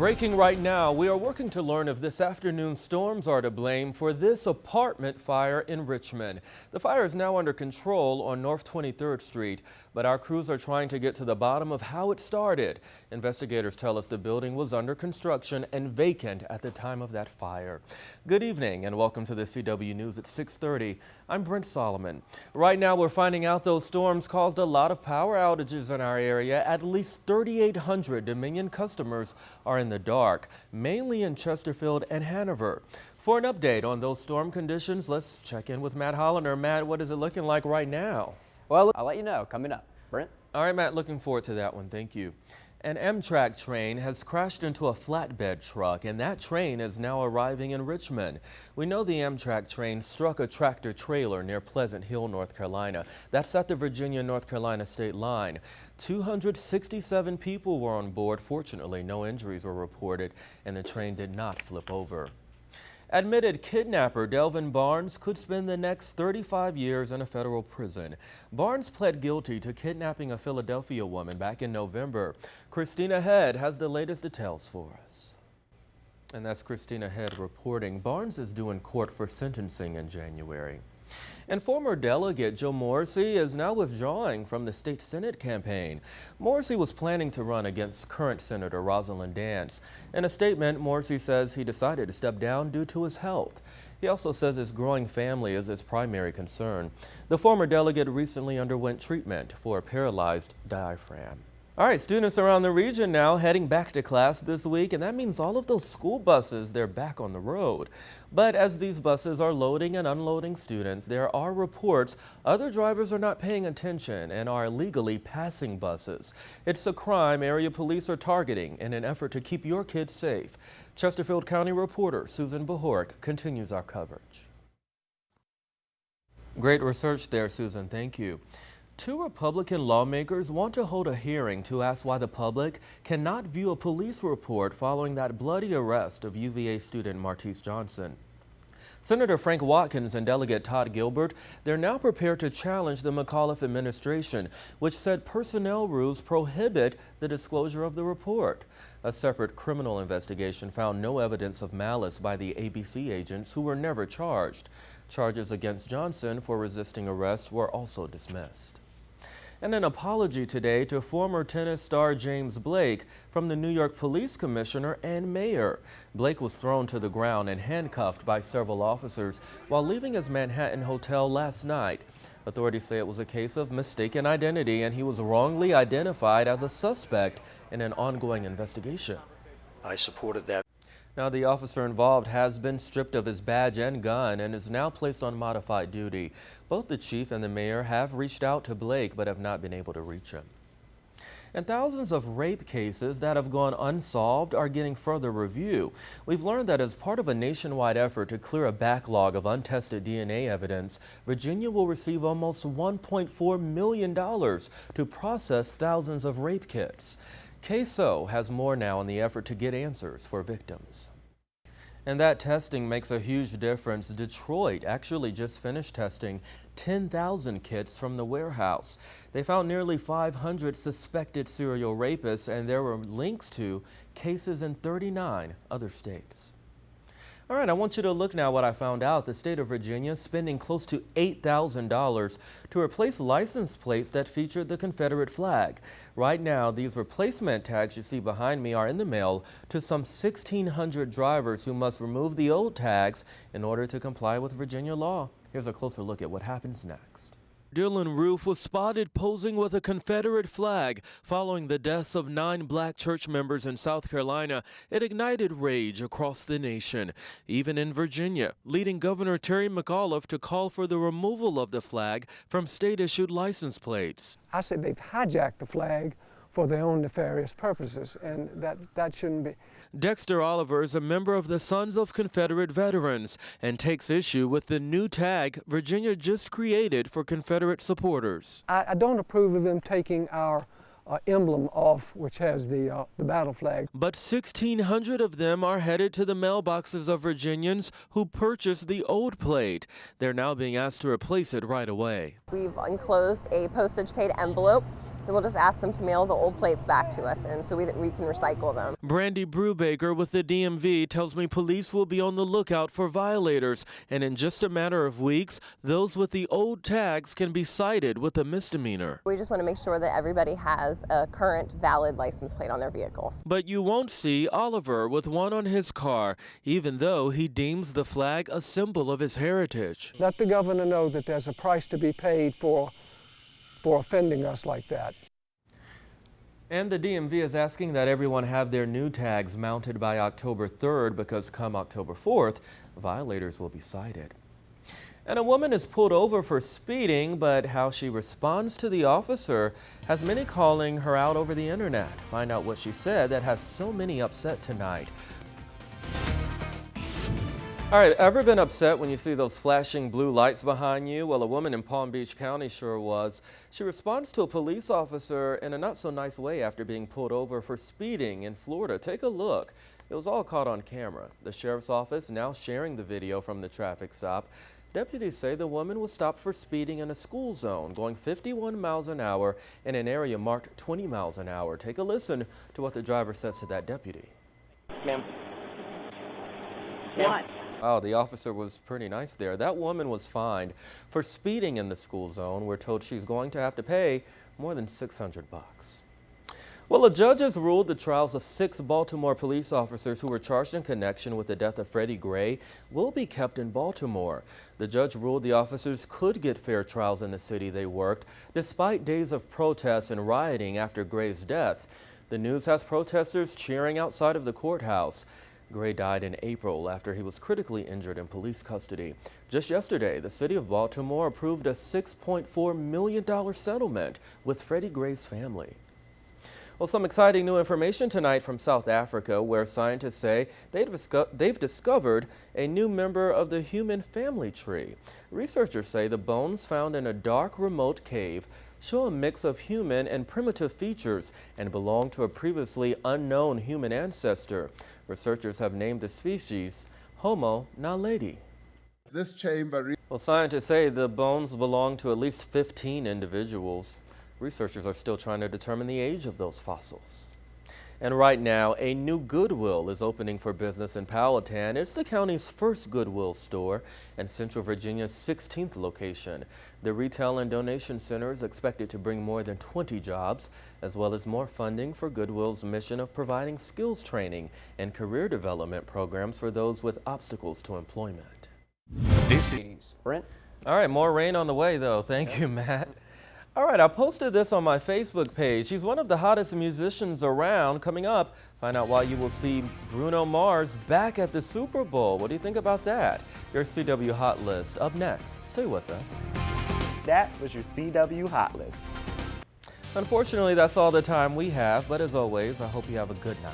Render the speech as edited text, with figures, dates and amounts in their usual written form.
Breaking right now, we are working to learn if this afternoon's storms are to blame for this apartment fire in Richmond. The fire is now under control on North 23rd Street, but our crews are trying to get to the bottom of how it started. Investigators tell us the building was under construction and vacant at the time of that fire. Good evening and welcome to the CW News at 6:30. I'm Brent Solomon. Right now we're finding out those storms caused a lot of power outages in our area. At least 3,800 Dominion customers are in the dark, mainly in Chesterfield and Hanover. For an update on those storm conditions, let's check in with Matt Hollander. Matt, what is it looking like right now? Well, I'll let you know coming up. Brent? All right, Matt, looking forward to that one. Thank you. An Amtrak train has crashed into a flatbed truck, and that train is now arriving in Richmond. We know the Amtrak train struck a tractor trailer near Pleasant Hill, North Carolina. That's at the Virginia-North Carolina state line. 267 people were on board. Fortunately, no injuries were reported, and the train did not flip over. Admitted kidnapper Delvin Barnes could spend the next 35 years in a federal prison. Barnes pled guilty to kidnapping a Philadelphia woman back in November. Christina Head has the latest details for us. And that's Christina Head reporting. Barnes is due in court for sentencing in January. And former delegate Joe Morrissey is now withdrawing from the state Senate campaign. Morrissey was planning to run against current Senator Rosalind Dance. In a statement, Morrissey says he decided to step down due to his health. He also says his growing family is his primary concern. The former delegate recently underwent treatment for a paralyzed diaphragm. All right, students around the region now heading back to class this week, and that means all of those school buses, they're back on the road. But as these buses are loading and unloading students, there are reports other drivers are not paying attention and are illegally passing buses. It's a crime area police are targeting in an effort to keep your kids safe. Chesterfield County reporter Susan Bahork continues our coverage. Great research there, Susan. Thank you. Two Republican lawmakers want to hold a hearing to ask why the public cannot view a police report following that bloody arrest of UVA student Martise Johnson. Senator Frank Watkins and Delegate Todd Gilbert, they're now prepared to challenge the McAuliffe administration, which said personnel rules prohibit the disclosure of the report. A separate criminal investigation found no evidence of malice by the ABC agents who were never charged. Charges against Johnson for resisting arrest were also dismissed. And an apology today to former tennis star James Blake from the New York Police Commissioner and Mayor. Blake was thrown to the ground and handcuffed by several officers while leaving his Manhattan hotel last night. Authorities say it was a case of mistaken identity and he was wrongly identified as a suspect in an ongoing investigation. I supported that. Now, the officer involved has been stripped of his badge and gun and is now placed on modified duty. Both the chief and the mayor have reached out to Blake but have not been able to reach him. And thousands of rape cases that have gone unsolved are getting further review. We've learned that as part of a nationwide effort to clear a backlog of untested DNA evidence, Virginia will receive almost $1.4 million to process thousands of rape kits. KSO has more now in the effort to get answers for victims. And that testing makes a huge difference. Detroit actually just finished testing 10,000 kits from the warehouse. They found nearly 500 suspected serial rapists, and there were links to cases in 39 other states. All right, I want you to look now what I found out. The state of Virginia spending close to $8,000 to replace license plates that featured the Confederate flag. Right now, these replacement tags you see behind me are in the mail to some 1,600 drivers who must remove the old tags in order to comply with Virginia law. Here's a closer look at what happens next. Dylan Roof was spotted posing with a Confederate flag following the deaths of 9 black church members in South Carolina. It ignited rage across the nation, even in Virginia, leading Governor Terry McAuliffe to call for the removal of the flag from state-issued license plates. I said they've hijacked the flag for their own nefarious purposes, and that shouldn't be. Dexter Oliver is a member of the Sons of Confederate Veterans and takes issue with the new tag Virginia just created for Confederate supporters. I don't approve of them taking our emblem off, which has the battle flag. But 1,600 of them are headed to the mailboxes of Virginians who purchased the old plate. They're now being asked to replace it right away. We've enclosed a postage paid envelope then we'll just ask them to mail the old plates back to us, and so we can recycle them. Brandy Brubaker with the DMV tells me police will be on the lookout for violators, and in just a matter of weeks, those with the old tags can be cited with a misdemeanor. We just want to make sure that everybody has a current valid license plate on their vehicle. But you won't see Oliver with one on his car, even though he deems the flag a symbol of his heritage. Let the governor know that there's a price to be paid for offending us like that. And the DMV is asking that everyone have their new tags mounted by October 3rd because come October 4th, violators will be cited. And a woman is pulled over for speeding, but how she responds to the officer has many calling her out over the internet. Find out what she said that has so many upset tonight. All right, ever been upset when you see those flashing blue lights behind you? Well, a woman in Palm Beach County sure was. She responds to a police officer in a not so nice way after being pulled over for speeding in Florida. Take a look. It was all caught on camera. The sheriff's office now sharing the video from the traffic stop. Deputies say the woman was stopped for speeding in a school zone, going 51 miles an hour in an area marked 20 miles an hour. Take a listen to what the driver says to that deputy. Ma'am. What? Oh, the officer was pretty nice there. That woman was fined for speeding in the school zone. We're told she's going to have to pay more than $600. Well, a judge has ruled the trials of 6 Baltimore police officers who were charged in connection with the death of Freddie Gray will be kept in Baltimore. The judge ruled the officers could get fair trials in the city they worked, despite days of protests and rioting after Gray's death. The news has protesters cheering outside of the courthouse. Gray died in April after he was critically injured in police custody. Just yesterday, the city of Baltimore approved a $6.4 million settlement with Freddie Gray's family. Well, some exciting new information tonight from South Africa, where scientists say they've discovered a new member of the human family tree. Researchers say the bones found in a dark, remote cave show a mix of human and primitive features and belong to a previously unknown human ancestor. Researchers have named the species Homo naledi. This chamber. Well, scientists say the bones belong to at least 15 individuals. Researchers are still trying to determine the age of those fossils. And right now, a new Goodwill is opening for business in Powhatan. It's the county's first Goodwill store and Central Virginia's 16th location. The retail and donation center is expected to bring more than 20 jobs, as well as more funding for Goodwill's mission of providing skills training and career development programs for those with obstacles to employment. This is Brent. All right, more rain on the way, though. Thank you, Matt. All right, I posted this on my Facebook page. She's one of the hottest musicians around. Coming up, find out why you will see Bruno Mars back at the Super Bowl. What do you think about that? Your CW Hot List up next. Stay with us. That was your CW Hot List. Unfortunately, that's all the time we have, but as always, I hope you have a good night.